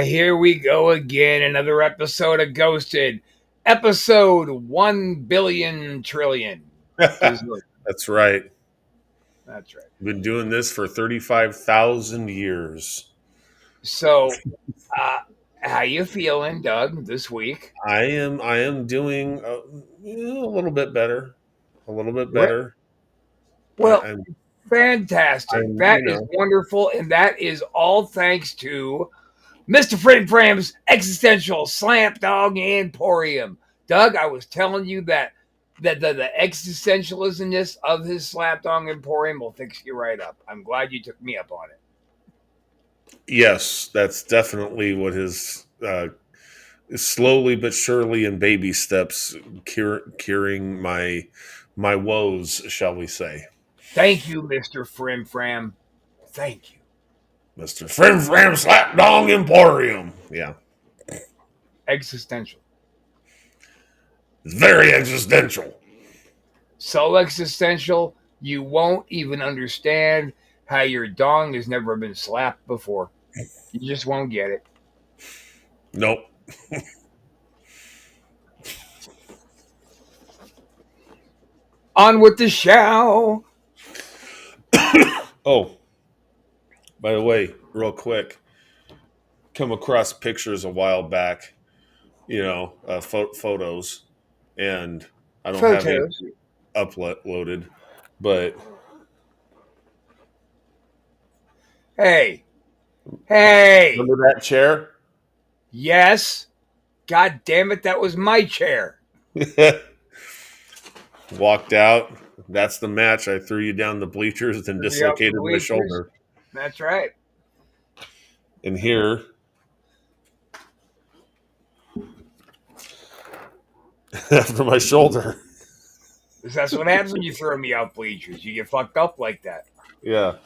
Here we go again. Another episode of Ghosted. Episode 1 billion trillion. That's right. That's right. Been doing this for 35,000 years. So, how you feeling, Doug, this week? I am doing a little bit better. A little bit better. Well, fantastic. That is wonderful, and that is all thanks to Mr. Fred Fram's Existential Slapdog Emporium. Doug, I was telling you that the existentialismness of his Slapdog Emporium will fix you right up. I'm glad you took me up on it. Yes, that's definitely what his slowly but surely in baby steps curing my woes, shall we say. Thank you, Mr. Fram. Thank you. Mr. Fram Slapdog Emporium. Yeah. Existential. It's very existential. So existential, you won't even understand how your dong has never been slapped before. You just won't get it. Nope. On with the show. Oh, by the way, real quick, come across pictures a while back, photos, and I don't have it uploaded, but hey, remember that chair? Yes. God damn it, that was my chair. Walked out. That's the match. I threw you down the bleachers and dislocated my shoulder. That's right. And here, after my shoulder. That's what happens when you throw me out bleachers. You get fucked up like that. Yeah.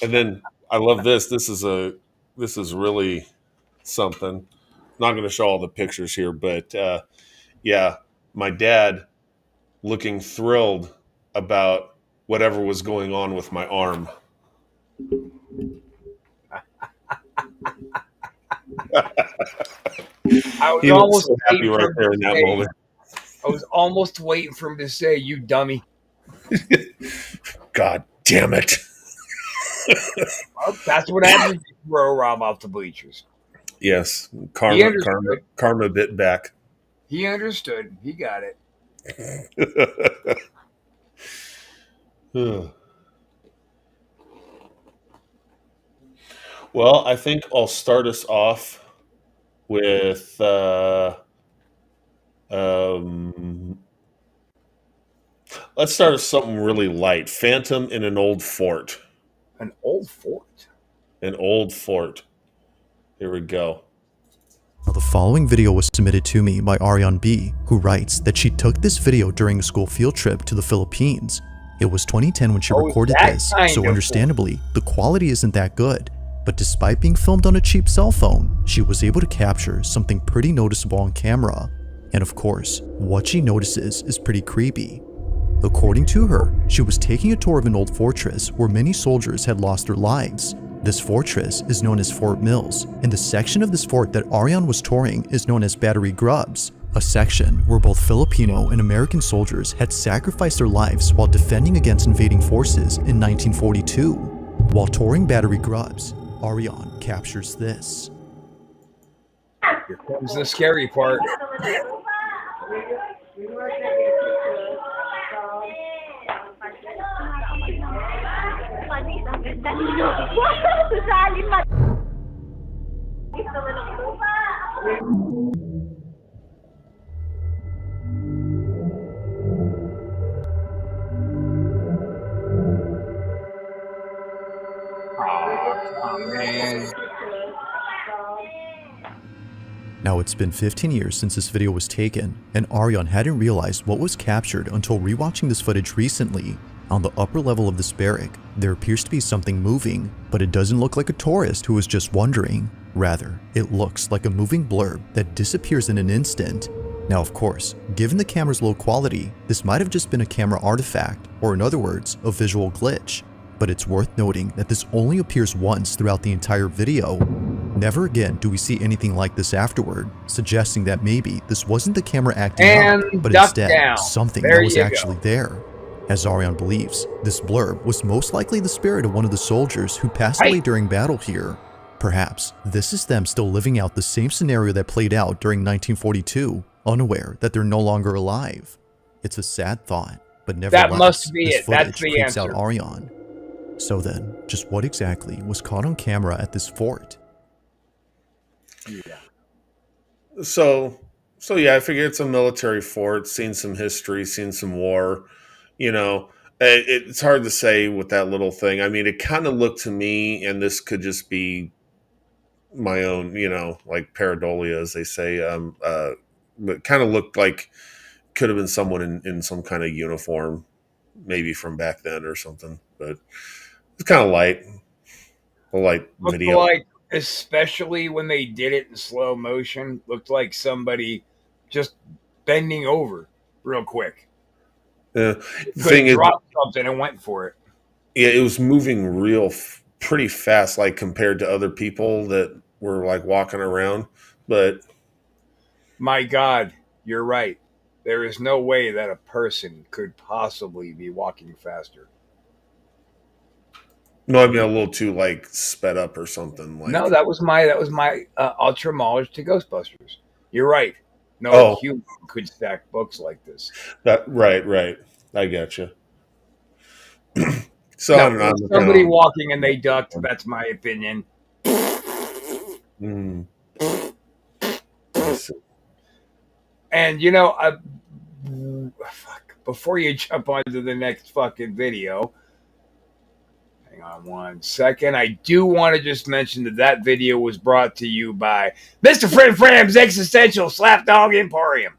And then I love this. This is really something. Not going to show all the pictures here, but my dad looking thrilled about whatever was going on with my arm. I was almost so happy right there in that moment. I was almost waiting for him to say, "You dummy." God damn it. Well, that's what happens if you throw Rob off the bleachers. Yes. Karma bit back. He understood. He got it. Well, I think I'll start us off with let's start with something really light. Phantom in an old fort. An old fort? An old fort. Here we go. Now, the following video was submitted to me by Ariane B, who writes that she took this video during a school field trip to the Philippines. It was 2010 when she recorded this, so understandably, the quality isn't that good. But despite being filmed on a cheap cell phone, she was able to capture something pretty noticeable on camera. And of course, what she notices is pretty creepy. According to her, she was taking a tour of an old fortress where many soldiers had lost their lives. This fortress is known as Fort Mills, and the section of this fort that Ariane was touring is known as Battery Grubs, a section where both Filipino and American soldiers had sacrificed their lives while defending against invading forces in 1942. While touring Battery Grubs, Ariane captures this. Here comes the scary part. Oh, man. Now, it's been 15 years since this video was taken, and Ariane hadn't realized what was captured until rewatching this footage recently. On the upper level of this barrack, there appears to be something moving, but it doesn't look like a tourist who was just wandering. Rather, it looks like a moving blurb that disappears in an instant. Now, of course, given the camera's low quality, this might have just been a camera artifact, or in other words, a visual glitch. But it's worth noting that this only appears once throughout the entire video. Never again do we see anything like this afterward, suggesting that maybe this wasn't the camera acting up, but instead something that was actually there. As Ariane believes, this blurb was most likely the spirit of one of the soldiers who passed away during battle here. Perhaps this is them still living out the same scenario that played out during 1942, unaware that they're no longer alive. It's a sad thought, but nevertheless, that must be this it. footage That's the creeps answer. out Ariane. So then, just what exactly was caught on camera at this fort? Yeah. So yeah, I figure it's a military fort, seen some history, seen some war. You know, it's hard to say with that little thing. I mean, it kind of looked to me, and this could just be my own, like pareidolia, as they say, but kind of looked like could have been someone in some kind of uniform, maybe from back then or something. But it's kind of light, a light video. Like, especially when they did it in slow motion, looked like somebody just bending over real quick. The thing is, dropped something and went for it. Yeah, it was moving pretty fast, like compared to other people that were like walking around. But my God, you're right. There is no way that a person could possibly be walking faster. No, I mean a little too like sped up or something. Like no, that was my ultra knowledge to Ghostbusters. You're right. No human could stack books like this. Right. I gotcha. So I don't know, somebody walking and they ducked. That's my opinion. Mm. And before you jump onto the next fucking video, hang on 1 second. I do want to just mention that video was brought to you by Mr. Fred Fram's Existential Slapdog Emporium.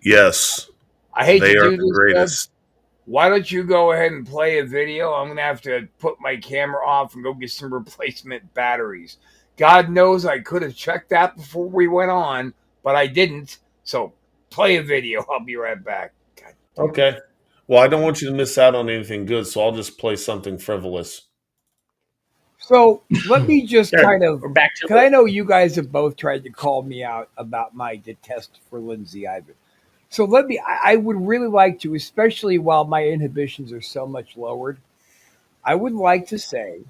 Yes. I hate they to are do the this, greatest. Why don't you go ahead and play a video? I'm going to have to put my camera off and go get some replacement batteries. God knows I could have checked that before we went on, but I didn't. So play a video. I'll be right back. Okay. Well, I don't want you to miss out on anything good, so I'll just play something frivolous. So let me just kind of, back to because I know you guys have both tried to call me out about my detest for Lindsay Ivan. So I would really like to, especially while my inhibitions are so much lowered, I would like to say.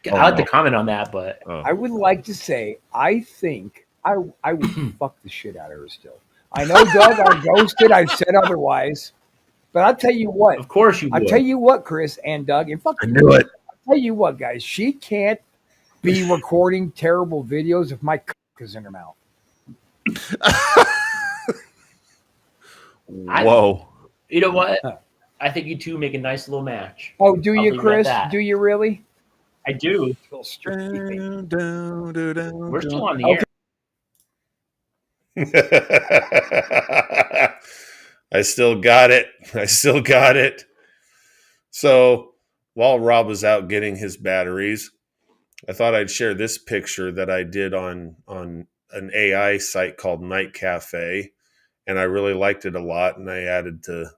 I'd like to comment on that, but. I would like to say, I think I would fuck the shit out of her still. I know, Doug, I ghosted. I've said otherwise. But I'll tell you what. Of course you would. I'll tell you what, Chris and Doug. And fuck I knew it. I'll tell you what, guys. She can't be recording terrible videos if my cock is in her mouth. Whoa. You know what? I think you two make a nice little match. Oh, do you, Chris? Do you really? I do. We're still on the air. I still got it. So while Rob was out getting his batteries, I thought I'd share this picture that I did on an AI site called Night Cafe. And I really liked it a lot. And I added to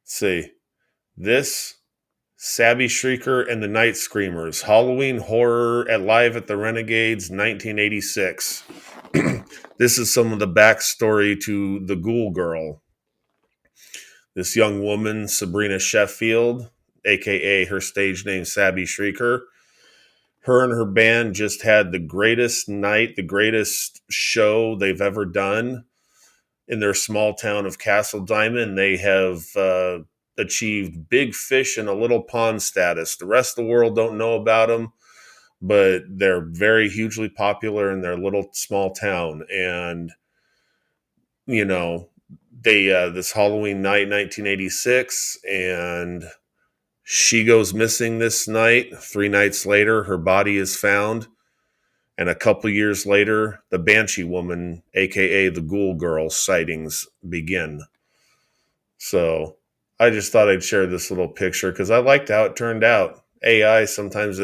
see this Sabby Shrieker and the Night Screamers, Halloween horror live at the Renegades, 1986. This is some of the backstory to the Ghoul Girl. This young woman, Sabrina Sheffield, a.k.a. her stage name, Sabby Shrieker. Her and her band just had the greatest night, the greatest show they've ever done in their small town of Castle Diamond. They have achieved big fish in a little pond status. The rest of the world don't know about them, but they're very hugely popular in their little small town. And, they this Halloween night, 1986, and she goes missing this night. 3 nights later, her body is found. And a couple years later, the Banshee Woman, a.k.a. the Ghoul Girl, sightings begin. So I just thought I'd share this little picture because I liked how it turned out. AI, sometimes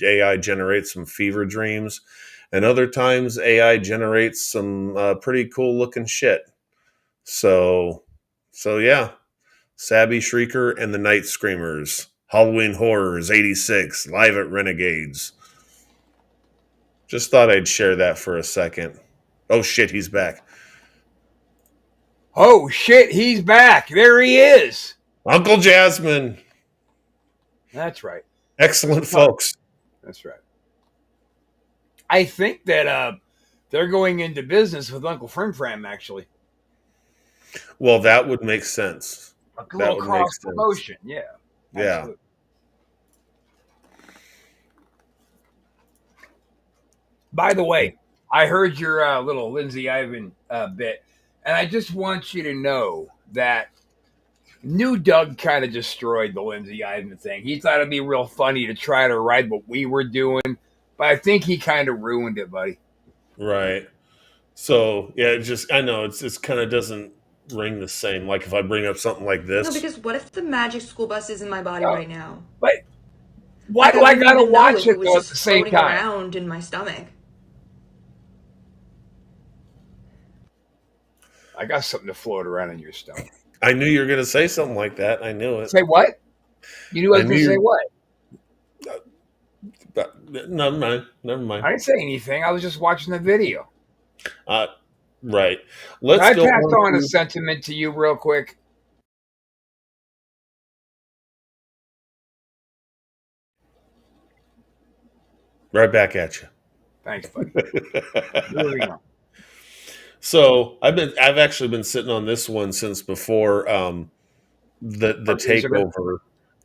AI generates some fever dreams. And other times, AI generates some pretty cool looking shit. So yeah. Sabby Shrieker and the Night Screamers. Halloween Horrors 86, live at Renegades. Just thought I'd share that for a second. Oh, shit, he's back. Oh, shit, he's back. There he is. Uncle Jasmine. That's right. Excellent folks. That's right. I think that they're going into business with Uncle Frim, actually. Well, that would make sense. A little cross promotion, yeah. Yeah. By the way, I heard your little Lindsay Ivan bit, and I just want you to know that New Doug kind of destroyed the Lindsay Ivan thing. He thought it'd be real funny to try to ride what we were doing, but I think he kind of ruined it, buddy. Right. So, yeah, I know it's kind of doesn't ring the same. Like if I bring up something like this. No, because what if the magic school bus is in my body right now? But why do I gotta watch it though at the same time? Around in my stomach. I got something to float around in your stomach. I knew you were going to say something like that. I knew it. Say what? You knew I was going to say what? Never mind. I didn't say anything. I was just watching the video. Right. Can I pass on a sentiment to you real quick? Right back at you. Thanks, buddy. Moving on. So I've actually been sitting on this one since before the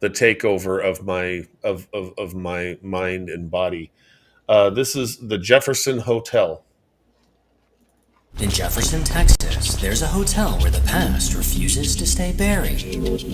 takeover of my mind and body. This is the Jefferson Hotel. In Jefferson, Texas, there's a hotel where the past refuses to stay buried.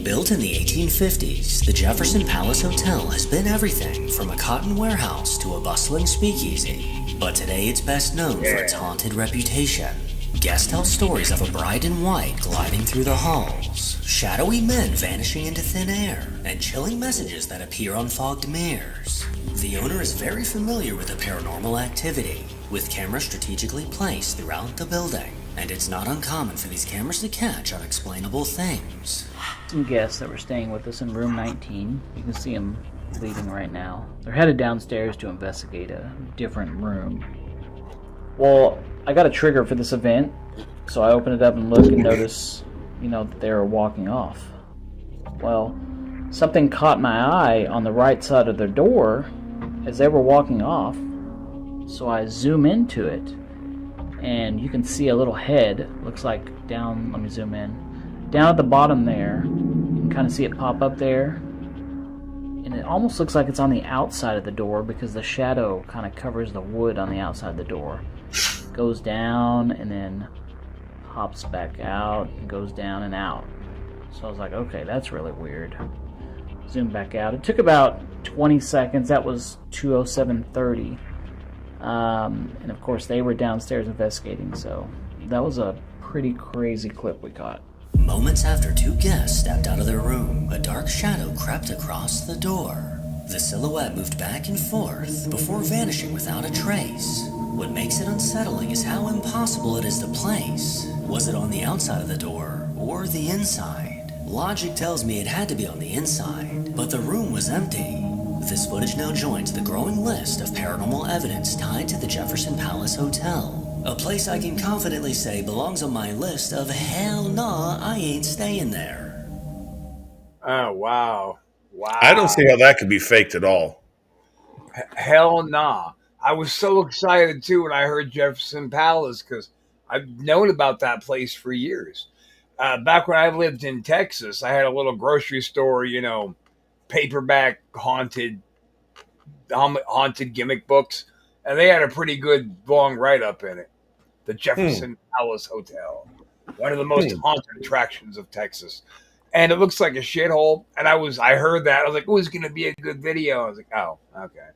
Built in the 1850s, the Jefferson Palace Hotel has been everything from a cotton warehouse to a bustling speakeasy. But today it's best known for its haunted reputation. Guests tell stories of a bride in white gliding through the halls, shadowy men vanishing into thin air, and chilling messages that appear on fogged mirrors. The owner is very familiar with the paranormal activity, with cameras strategically placed throughout the building, and it's not uncommon for these cameras to catch unexplainable things. Some guests that were staying with us in room 19, you can see them leaving right now. They're headed downstairs to investigate a different room. Well, I got a trigger for this event, so I open it up and look and notice, that they were walking off. Well, something caught my eye on the right side of their door as they were walking off, so I zoom into it, and you can see a little head, looks like down, let me zoom in, down at the bottom there, you can kind of see it pop up there, and it almost looks like it's on the outside of the door because the shadow kind of covers the wood on the outside of the door. Goes down and then hops back out and goes down and out. So I was like, okay, that's really weird. Zoom back out. It took about 20 seconds. That was 2:07:30. And of course they were downstairs investigating, so that was a pretty crazy clip we caught. Moments after two guests stepped out of their room, a dark shadow crept across the door. The silhouette moved back and forth before vanishing without a trace. What makes it unsettling is how impossible it is to place. Was it on the outside of the door or the inside? Logic tells me it had to be on the inside, but the room was empty. This footage now joins the growing list of paranormal evidence tied to the Jefferson Palace Hotel, a place I can confidently say belongs on my list of hell nah, I ain't staying there. Oh, wow. Wow. I don't see how that could be faked at all. Hell nah. I was so excited too when I heard Jefferson Palace because I've known about that place for years. Back when I lived in Texas, I had a little grocery store, paperback haunted gimmick books, and they had a pretty good long write-up in it. The Jefferson Palace Hotel, one of the most haunted attractions of Texas. And it looks like a shithole. And I heard that. I was like, oh, it's going to be a good video. I was like, oh, okay.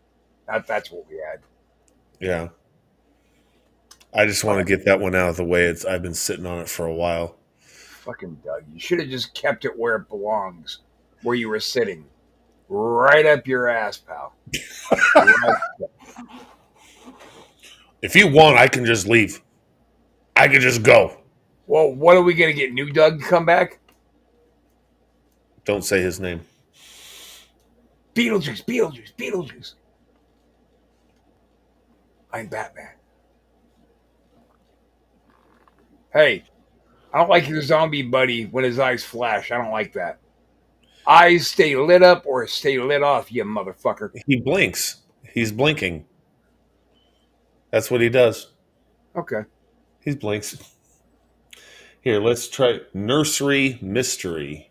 That's what we had. Yeah. I just want to get that one out of the way. I've been sitting on it for a while. Fucking Doug. You should have just kept it where it belongs, where you were sitting. Right up your ass, pal. If you want, I can just leave. I can just go. Well, what are we going to get? New Doug to come back? Don't say his name. Beetlejuice, Beetlejuice, Beetlejuice. I'm Batman. Hey, I don't like your zombie buddy when his eyes flash. I don't like that. Eyes stay lit up or stay lit off, you motherfucker. He blinks. He's blinking. That's what he does. Okay. He blinks. Here, let's try Nursery Mystery.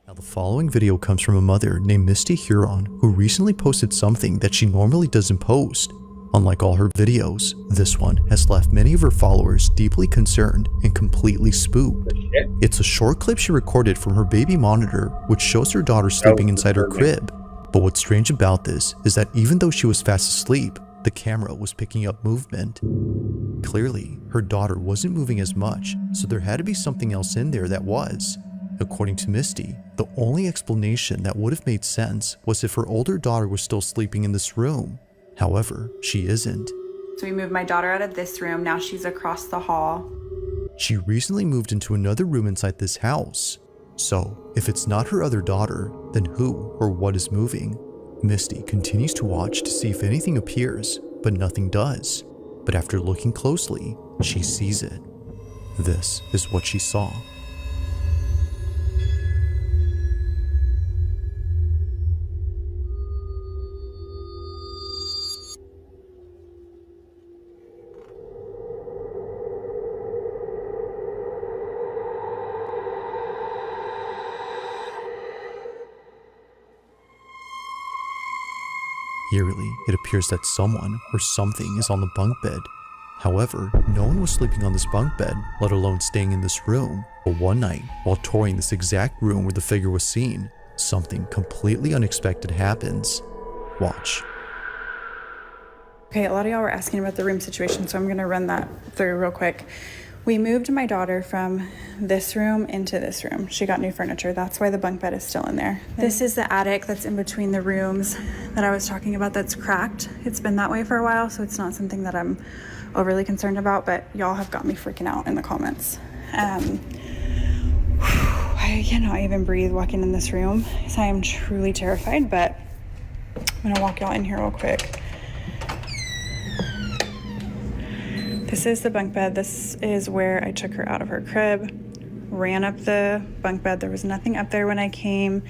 Now, the following video comes from a mother named Misty Huron who recently posted something that she normally doesn't post. Unlike all her videos, this one has left many of her followers deeply concerned and completely spooked. It's a short clip she recorded from her baby monitor, which shows her daughter sleeping inside her crib. But what's strange about this is that even though she was fast asleep, the camera was picking up movement. Clearly, her daughter wasn't moving as much, so there had to be something else in there that was. According to Misty, the only explanation that would have made sense was if her older daughter was still sleeping in this room. However, she isn't. So we moved my daughter out of this room. Now she's across the hall. She recently moved into another room inside this house. So, if it's not her other daughter, then who or what is moving? Misty continues to watch to see if anything appears, but nothing does. But after looking closely, she sees it. This is what she saw. Eerily, it appears that someone or something is on the bunk bed. However, no one was sleeping on this bunk bed, let alone staying in this room. But one night, while touring this exact room where the figure was seen, something completely unexpected happens. Watch. Okay, a lot of y'all were asking about the room situation, so I'm going to run that through real quick. We moved my daughter from this room into this room. She got new furniture. That's why the bunk bed is still in there. This is the attic that's in between the rooms that I was talking about that's cracked. It's been that way for a while, so it's not something that I'm overly concerned about, but y'all have got me freaking out in the comments. I cannot even breathe walking in this room, so I am truly terrified, but I'm gonna walk y'all in here real quick. This is the bunk bed. This is where I took her out of her crib, ran up the bunk bed. There was nothing up there when I came.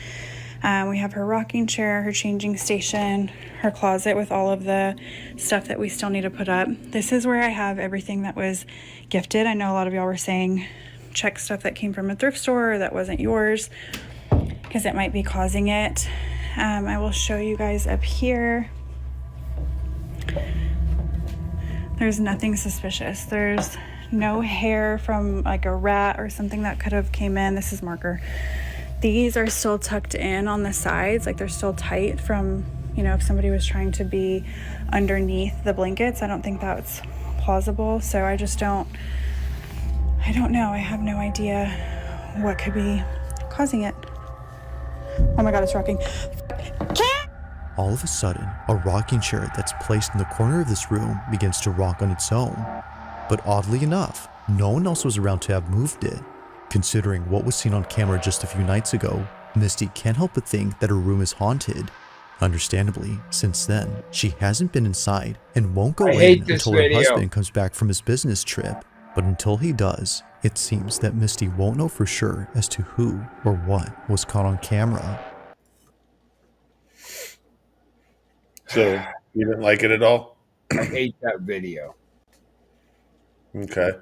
We have her rocking chair, her changing station, her closet with all of the stuff that we still need to put up. This is where I have everything that was gifted. I know a lot of y'all were saying check stuff that came from a thrift store or that wasn't yours because it might be causing it. I will show you guys up here. There's nothing suspicious. There's no hair from like a rat or something that could have came in. This is marker. These are still tucked in on the sides, like they're still tight from, you know, if somebody was trying to be underneath the blankets. I don't think that's plausible. So I don't know. I have no idea what could be causing it. Oh my God, it's rocking. All of a sudden, a rocking chair that's placed in the corner of this room begins to rock on its own. But oddly enough, no one else was around to have moved it. Considering what was seen on camera just a few nights ago, Misty can't help but think that her room is haunted. Understandably, since then, she hasn't been inside and won't go in until her husband comes back from his business trip. But until he does, it seems that Misty won't know for sure as to who or what was caught on camera. So, you didn't like it at all? I hate that video. Okay.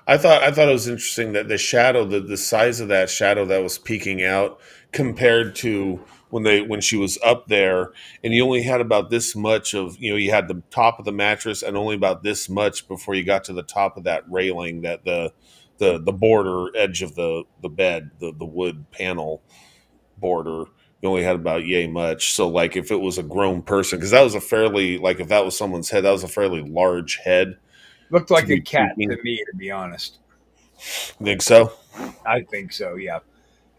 I thought it was interesting that the shadow, the size of that shadow that was peeking out compared to when she was up there, and you only had about this much of, you know, you had the top of the mattress and only about this much before you got to the top of that railing, that the border edge of the bed, the wood panel border. You only had about yay much. So, like, if it was a grown person, because that was a fairly, like, if that was someone's head, that was a fairly large head. Looked like a cat to me, to be honest. Think so? I think so, yeah.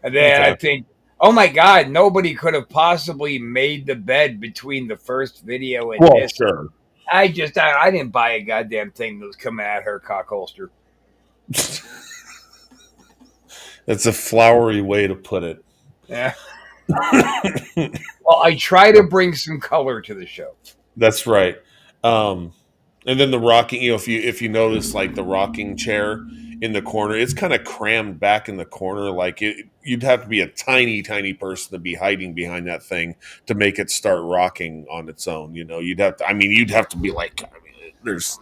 And then I think, oh my God, nobody could have possibly made the bed between the first video and this. Sure. I didn't buy a goddamn thing that was coming at her cock holster. That's a flowery way to put it. Yeah. Well, I try to bring some color to the show. That's right. And then the rocking, if you notice, like the rocking chair in the corner, it's kind of crammed back in the corner. Like you'd have to be a tiny, tiny person to be hiding behind that thing to make it start rocking on its own. You'd have to be like, there's,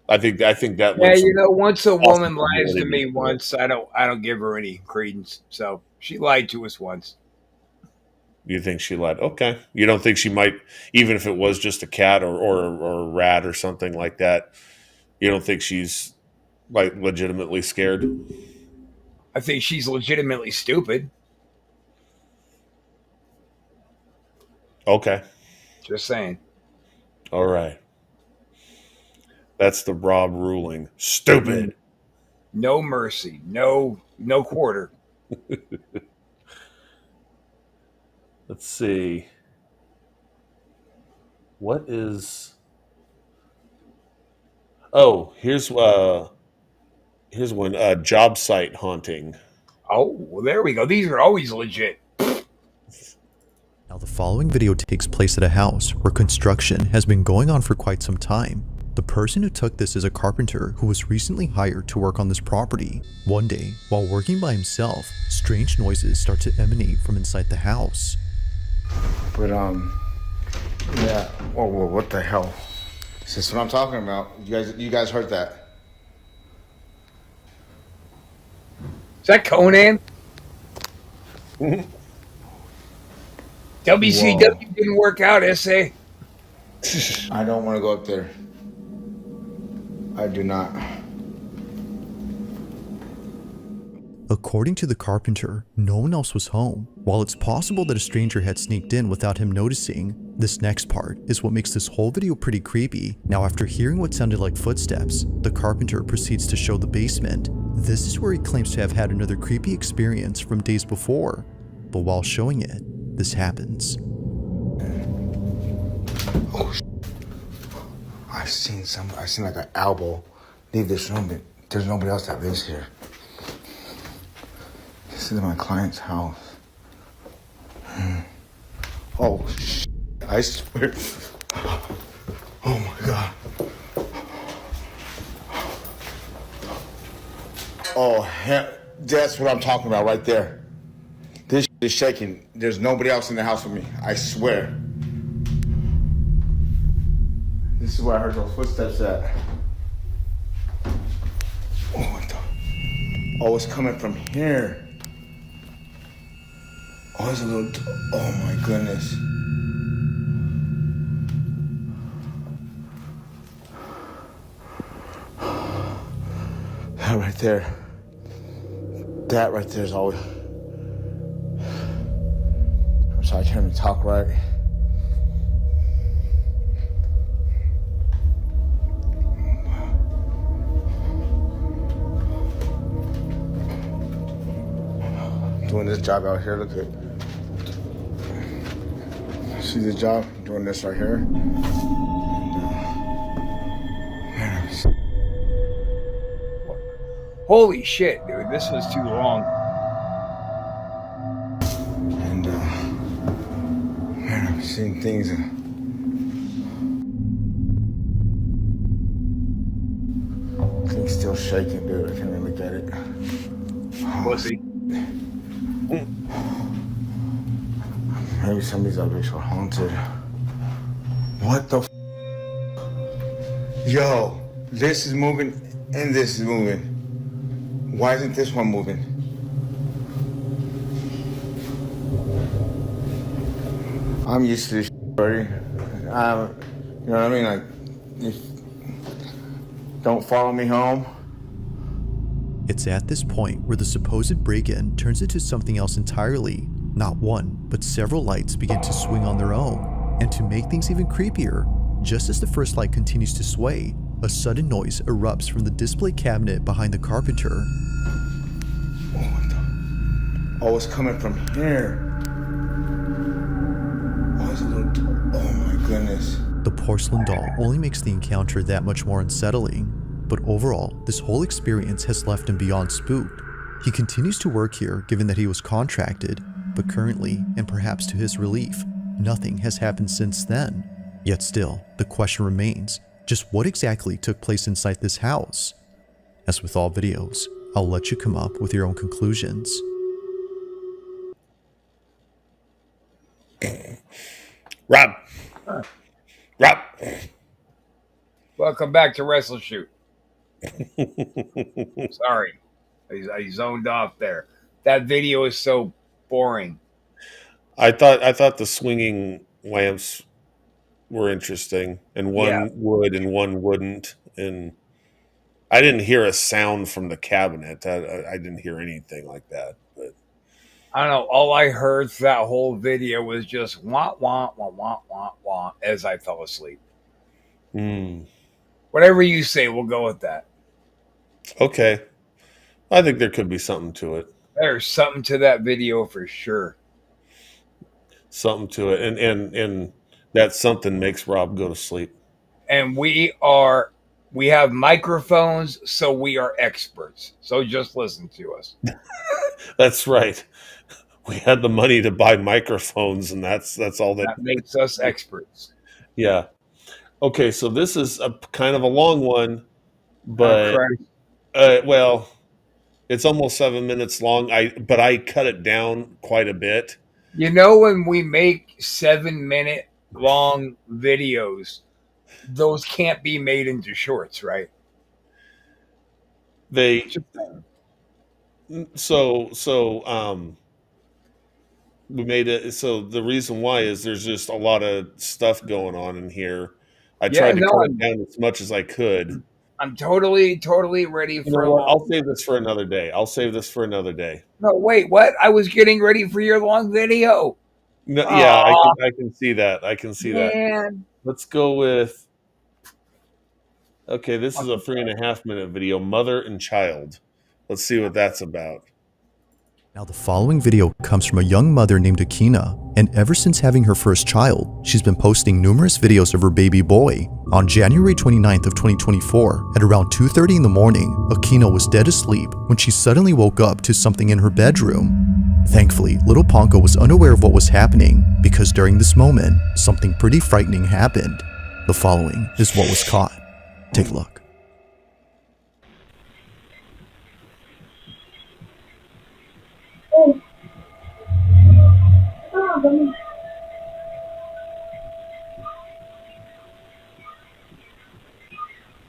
I think that. Yeah, once a woman lies to me once, I don't give her any credence. So she lied to us once. You think she lied? Okay. You don't think she might, even if it was just a cat or a rat or something like that, you don't think she's like legitimately scared? I think she's legitimately stupid. Okay. Just saying. All right. That's the Rob ruling. Stupid. No mercy. No quarter. Let's see. What is... Oh, here's one. Job site haunting. Oh, well, there we go. These are always legit. Now, the following video takes place at a house where construction has been going on for quite some time. The person who took this is a carpenter who was recently hired to work on this property. One day, while working by himself, strange noises start to emanate from inside the house. But, yeah. Oh, well, what the hell? That's what I'm talking about. You guys heard that? Is that Conan? WCW didn't work out, SA. I don't want to go up there. I do not. According to the carpenter, no one else was home. While it's possible that a stranger had sneaked in without him noticing, this next part is what makes this whole video pretty creepy. Now, after hearing what sounded like footsteps, the carpenter proceeds to show the basement. This is where he claims to have had another creepy experience from days before. But while showing it, this happens. Oh, I seen like an elbow leave this room, but there's nobody else that lives here. This is my client's house. Oh, I swear. Oh my God. Oh, hell, that's what I'm talking about right there. This is shaking. There's nobody else in the house with me. I swear. This is where I heard those footsteps at. Oh, what the? Oh, it's coming from here. Oh, it's a little... Oh, my goodness. That right there. That right there is always... I'm sorry, I can't even talk right. Doing this job out here, look at... See this job? Doing this right here. Holy shit, dude. This was too long. And, man, I've seen things. Things still shaking, dude. I can't even look at it. Pussy. Maybe some of these objects are haunted. What the f? Yo, this is moving and this is moving. Why isn't this one moving? I'm used to this already. You know what I mean? Like, don't follow me home. It's at this point where the supposed break-in turns into something else entirely. Not one, but several lights begin to swing on their own. And to make things even creepier, just as the first light continues to sway, a sudden noise erupts from the display cabinet behind the carpenter. Oh, what the? Oh, it's coming from here. Oh, it's a little... Oh my goodness. The porcelain doll only makes the encounter that much more unsettling. But overall, this whole experience has left him beyond spooked. He continues to work here given that he was contracted, But currently, and perhaps to his relief, nothing has happened since then. Yet still, the question remains, just what exactly took place inside this house? As with all videos, I'll let you come up with your own conclusions. Rob. Welcome back to Wrestle Shoot. Sorry, I zoned off there. That video is so boring. I thought the swinging lamps were interesting, and one would and one wouldn't, and I didn't hear a sound from the cabinet. I didn't hear anything like that. But I don't know. All I heard through that whole video was just wah wah wah wah wah wah as I fell asleep. Whatever you say, we'll go with that. Okay, I think there could be something to it. There's something to that video for sure. Something to it, and that something makes Rob go to sleep. And we have microphones, so we are experts. So just listen to us. That's right. We had the money to buy microphones, and that's all that makes us experts. Yeah. Okay, so this is a kind of a long one, but well, it's almost 7 minutes long. But I cut it down quite a bit. You know, when we make 7-minute long videos, those can't be made into shorts, right? We made it. So the reason why is there's just a lot of stuff going on in here. I tried to cut it down as much as I could. I'm totally ready for. I'll save this for another day. No, wait, what? I was getting ready for your long video. No, yeah, I can see that. Man. Let's go with. Okay, this is a 3.5-minute video, mother and child. Let's see what that's about. Now the following video comes from a young mother named Akina, and ever since having her first child, she's been posting numerous videos of her baby boy. On January 29th of 2024, at around 2:30 in the morning, Akina was dead asleep when she suddenly woke up to something in her bedroom. Thankfully, little Ponko was unaware of what was happening, because during this moment, something pretty frightening happened. The following is what was caught. Take a look.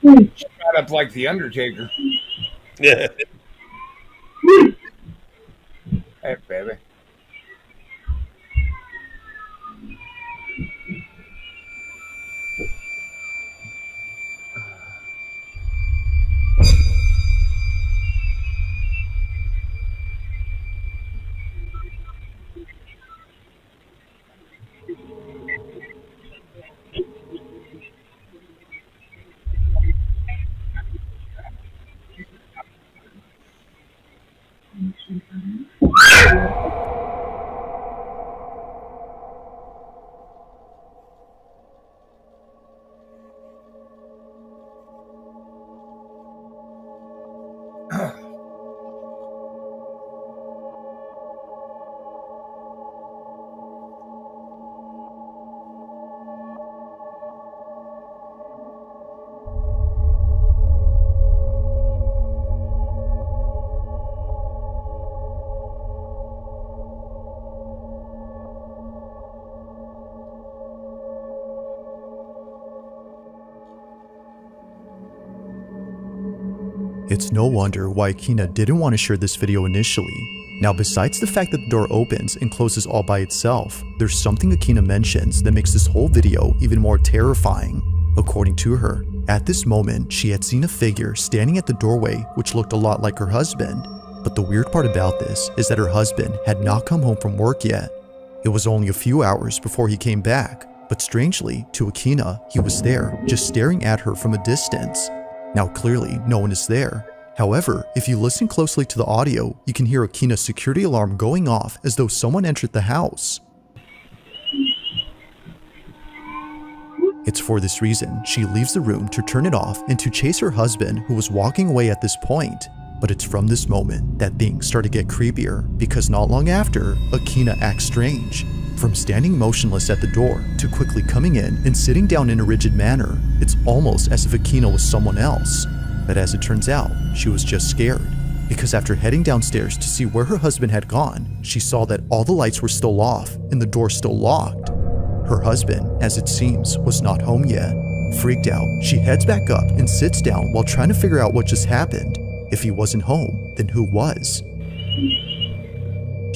Got up like the Undertaker. Yeah. Hey, baby. It's no wonder why Akina didn't want to share this video initially. Now, besides the fact that the door opens and closes all by itself, there's something Akina mentions that makes this whole video even more terrifying. According to her, at this moment, she had seen a figure standing at the doorway which looked a lot like her husband. But the weird part about this is that her husband had not come home from work yet. It was only a few hours before he came back, but strangely, to Akina, he was there, just staring at her from a distance. Now clearly, no one is there. However, if you listen closely to the audio, you can hear Akina's security alarm going off as though someone entered the house. It's for this reason she leaves the room to turn it off and to chase her husband, who was walking away at this point. But it's from this moment that things start to get creepier, because not long after, Akina acts strange. From standing motionless at the door to quickly coming in and sitting down in a rigid manner, it's almost as if Akina was someone else. But as it turns out, she was just scared, because after heading downstairs to see where her husband had gone, she saw that all the lights were still off and the door still locked. Her husband, as it seems, was not home yet. Freaked out, she heads back up and sits down while trying to figure out what just happened. If he wasn't home, then who was?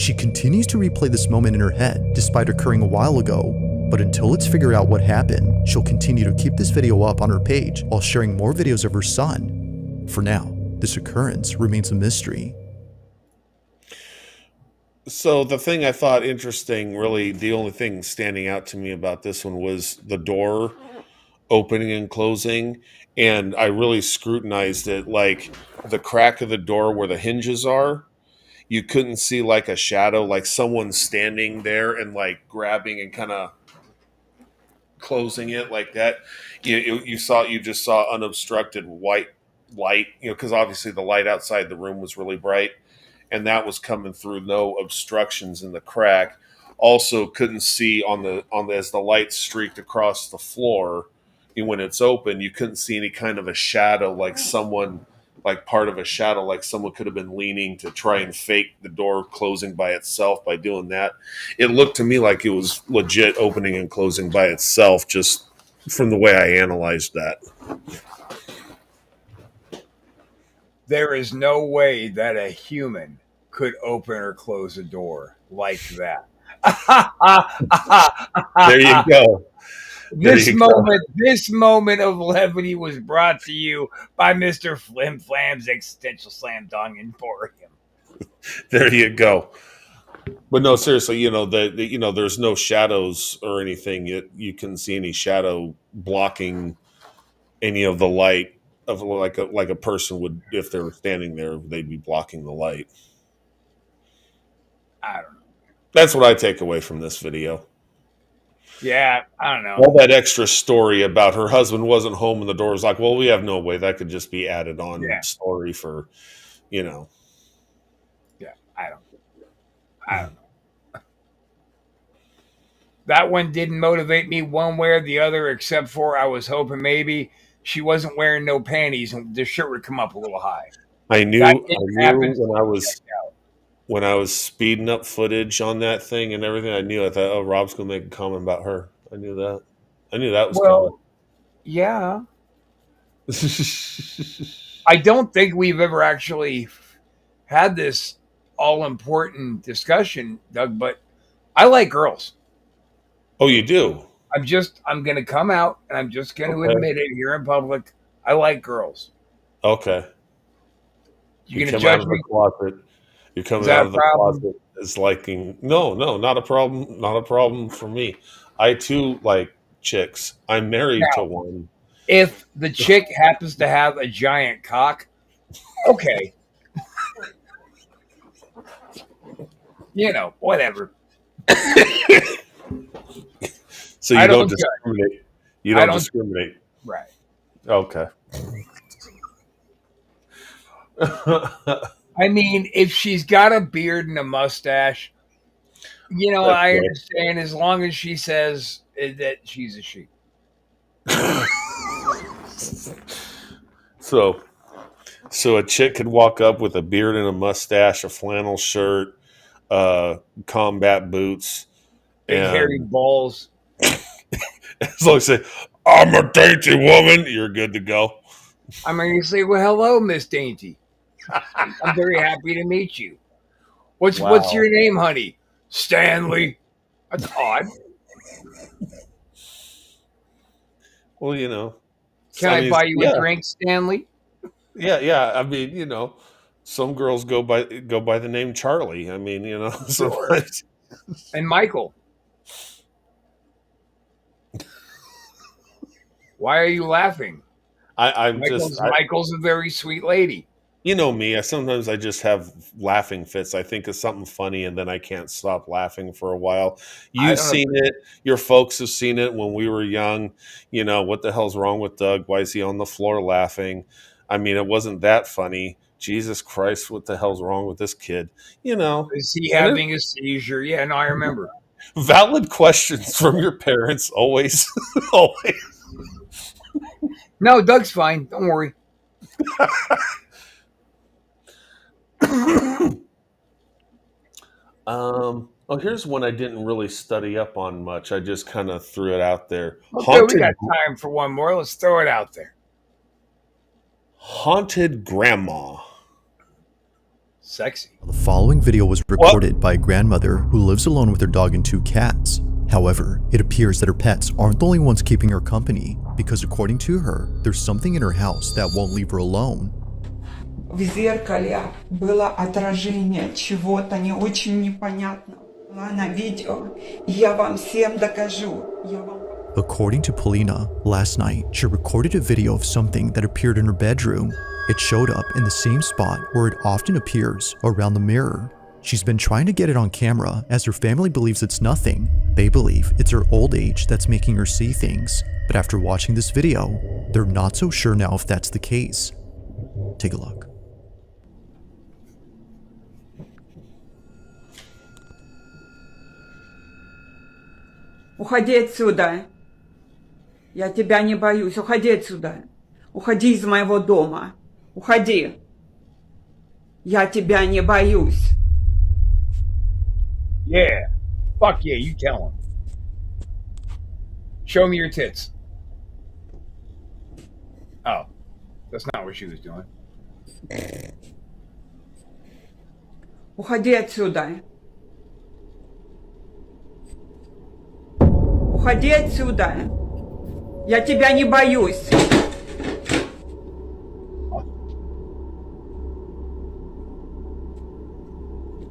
She continues to replay this moment in her head despite occurring a while ago, but until it's figured out what happened, she'll continue to keep this video up on her page while sharing more videos of her son. For now, this occurrence remains a mystery. So the thing I thought interesting, really the only thing standing out to me about this one was the door opening and closing, and I really scrutinized it, like the crack of the door where the hinges are. You couldn't see like a shadow, like someone standing there and like grabbing and kind of closing it like that. You just saw unobstructed white light, because obviously the light outside the room was really bright, and that was coming through, no obstructions in the crack. Also couldn't see on the as the light streaked across the floor, when it's open, you couldn't see any kind of a shadow, like someone, like part of a shadow, like someone could have been leaning to try and fake the door closing by itself by doing that. It looked to me like it was legit opening and closing by itself, just from the way I analyzed that. There is no way that a human could open or close a door like that. There you go. This moment of levity was brought to you by Mr. Flim Flam's Existential Slam Dong Emporium. There you go. But no, seriously, there's no shadows or anything. You can see any shadow blocking any of the light of like a person would, if they were standing there, they'd be blocking the light. I don't know. That's what I take away from this video. Yeah, I don't know. All that extra story about her husband wasn't home and the door was like, well, we have no way. That could just be added on story for, Yeah, I don't know. That one didn't motivate me one way or the other, except for I was hoping maybe she wasn't wearing no panties and the shirt would come up a little high. I knew when I was speeding up footage on that thing and everything, I thought, oh, Rob's going to make a comment about her. I knew that. I knew that was coming. Yeah. I don't think we've ever actually had this all-important discussion, Doug, but I like girls. Oh, you do? I'm going to come out and I'm just going to admit it here in public. I like girls. Okay. You're going to judge me? You're coming out of the closet as liking. No, not a problem. Not a problem for me. I too like chicks. I'm married to one. If the chick happens to have a giant cock, okay. Whatever. So you don't discriminate. You don't discriminate. Right. Okay. I mean, if she's got a beard and a mustache, I understand as long as she says that she's a she. So a chick could walk up with a beard and a mustache, a flannel shirt, combat boots, big hairy balls. As long as you say, I'm a dainty woman, you're good to go. I mean, you say, well, hello, Miss Dainty. I'm very happy to meet you. What's your name, honey? Stanley. That's odd. Well, Can I buy you a drink, Stanley? Yeah. I mean, some girls go by the name Charlie. I mean, Sure. And Michael. Why are you laughing? Michael's a very sweet lady. You know me. Sometimes I just have laughing fits. I think of something funny and then I can't stop laughing for a while. You've seen it. Your folks have seen it when we were young. What the hell's wrong with Doug? Why is he on the floor laughing? I mean, it wasn't that funny, Jesus Christ, what the hell's wrong with this kid? You know, is he having a seizure? Yeah, no, I remember. Valid questions from your parents always, always. No, Doug's fine. Don't worry. Oh, here's one I didn't really study up on much. I just kind of threw it out there. Okay, we got time for one more. Let's throw it out there. Haunted grandma. Sexy. The following video was recorded by a grandmother who lives alone with her dog and 2 cats. However, it appears that her pets aren't the only ones keeping her company, because according to her, there's something in her house that won't leave her alone. В зеркале было отражение чего-то не очень непонятного. На видео. Я вам всем докажу. According to Polina, last night she recorded a video of something that appeared in her bedroom. It showed up in the same spot where it often appears, around the mirror. She's been trying to get it on camera as her family believes it's nothing. They believe it's her old age that's making her see things. But after watching this video, they're not so sure now if that's the case. Take a look. Уходи отсюда. Я тебя не боюсь. Уходи отсюда. Уходи из моего дома. Уходи. Я тебя не боюсь. Yeah. Fuck yeah, you tell him. Show me your tits. Oh. That's not what she was doing. Уходи отсюда. Уходи отсюда. Я тебя не боюсь.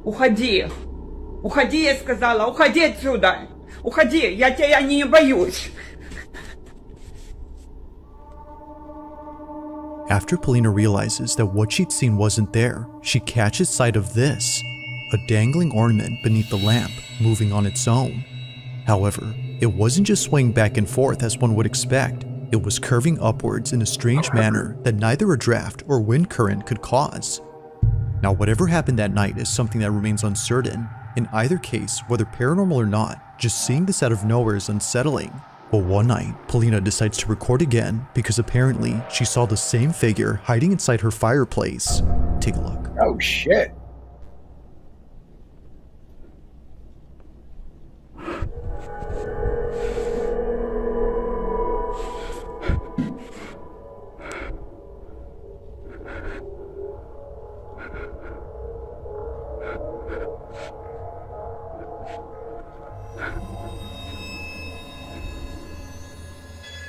Уходи. Уходи, я сказала. Уходи отсюда. Уходи. Я тебя не боюсь. After Polina realizes that what she'd seen wasn't there, she catches sight of this, a dangling ornament beneath the lamp, moving on its own. However, it wasn't just swaying back and forth as one would expect. It was curving upwards in a strange manner that neither a draft or wind current could cause. Now, whatever happened that night is something that remains uncertain. In either case, whether paranormal or not, just seeing this out of nowhere is unsettling. But one night, Polina decides to record again because apparently she saw the same figure hiding inside her fireplace. Take a look. Oh shit.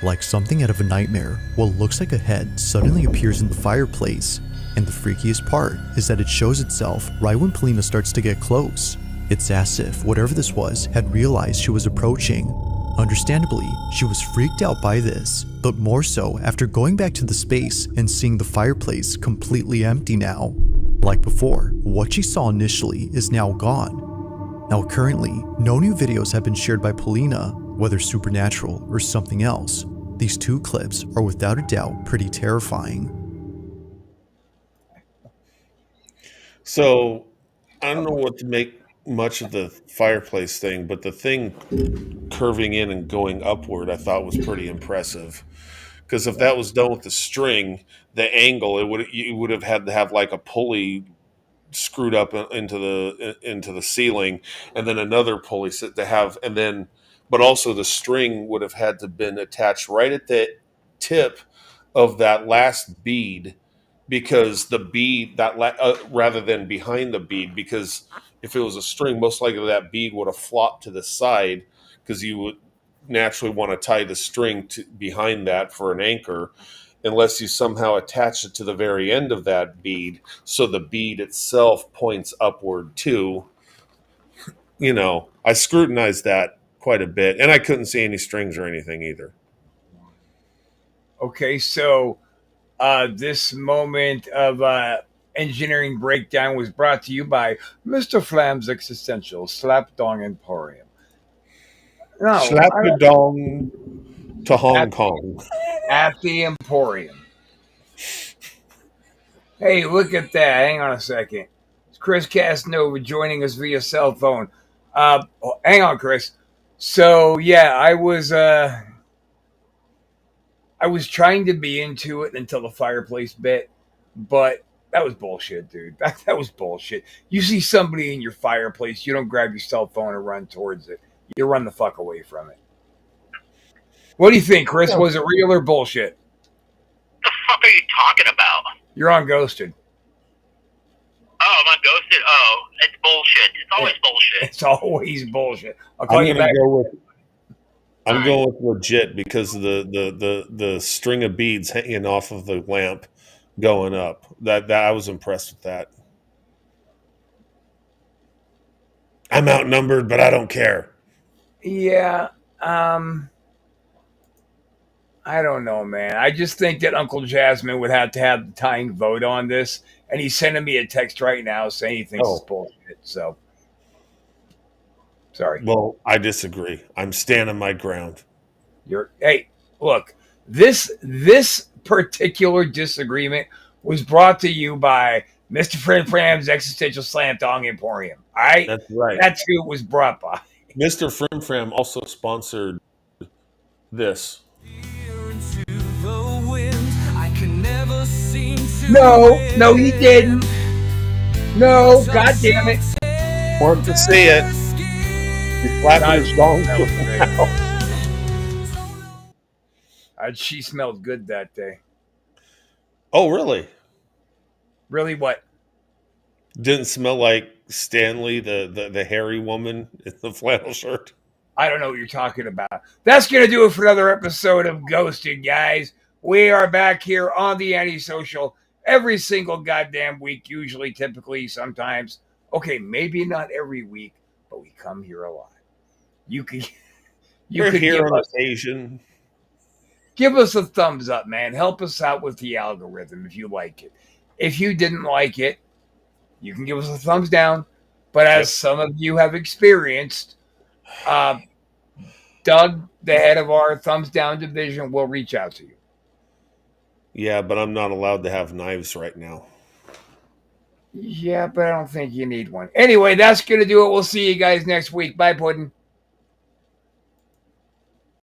Like something out of a nightmare, what looks like a head suddenly appears in the fireplace, and the freakiest part is that it shows itself right when Polina starts to get close. It's as if whatever this was had realized she was approaching. Understandably, she was freaked out by this, but more so after going back to the space and seeing the fireplace completely empty now. Like before, what she saw initially is now gone. Now currently, no new videos have been shared by Polina, whether supernatural or something else. These 2 clips are without a doubt pretty terrifying. So, I don't know what to make much of the fireplace thing, but the thing curving in and going upward I thought was pretty impressive. Because if that was done with the string, the angle, you would have had to have like a pulley screwed up into the ceiling, and then another pulley to have, and then but also the string would have had to been attached right at the tip of that last bead, because the bead rather than behind the bead, because if it was a string, most likely that bead would have flopped to the side, because you would naturally want to tie the string behind that for an anchor, unless you somehow attach it to the very end of that bead, so the bead itself points upward too. You know, I scrutinized that quite a bit, and I couldn't see any strings or anything either. Okay, so this moment of engineering breakdown was brought to you by Mr. Flam's Existential Slapdong Emporium. No, Slap the dong to Hong Kong. At the Emporium. Hey, look at that. Hang on a second. It's Chris Casanova joining us via cell phone. Hang on, Chris. So yeah, I was trying to be into it until the fireplace bit, but that was bullshit, dude. That was bullshit. You see somebody in your fireplace, you don't grab your cell phone and run towards it. You run the fuck away from it. What do you think, Chris? Was it real or bullshit? What the fuck are you talking about? You're on Ghosted. Oh, I'm on Ghosted? Oh, it's bullshit. It's always bullshit. It's always bullshit. I'll call you back. I'm going with legit because the string of beads hanging off of the lamp going up. That I was impressed with that. I'm outnumbered, but I don't care. Yeah. I don't know, man. I just think that Uncle Jasmine would have to have the tying vote on this, and he's sending me a text right now saying he thinks it's bullshit. So, sorry. Well, I disagree. I'm standing my ground. Hey, look, this particular disagreement was brought to you by Mr. Frim Fram's Existential Slam Dong Emporium. All right? That's right. That's who it was brought by. Mr. Frim Fram also sponsored this. No, he didn't. No, God damn it. Want to see it. He's clapping his dong. She smelled good that day. Oh, really? Really what? Didn't smell like Stanley, the hairy woman in the flannel shirt. I don't know what you're talking about. That's going to do it for another episode of Ghosted, guys. We are back here on the Antisocial every single goddamn week, usually, typically, sometimes. Okay, maybe not every week, but we come here a lot. We're here on occasion. Give us a thumbs up, man. Help us out with the algorithm if you like it. If you didn't like it, you can give us a thumbs down. But as some of you have experienced, Doug, the head of our thumbs down division, will reach out to you. Yeah, but I'm not allowed to have knives right now. Yeah, but I don't think you need one. Anyway, that's going to do it. We'll see you guys next week. Bye, Puddin'.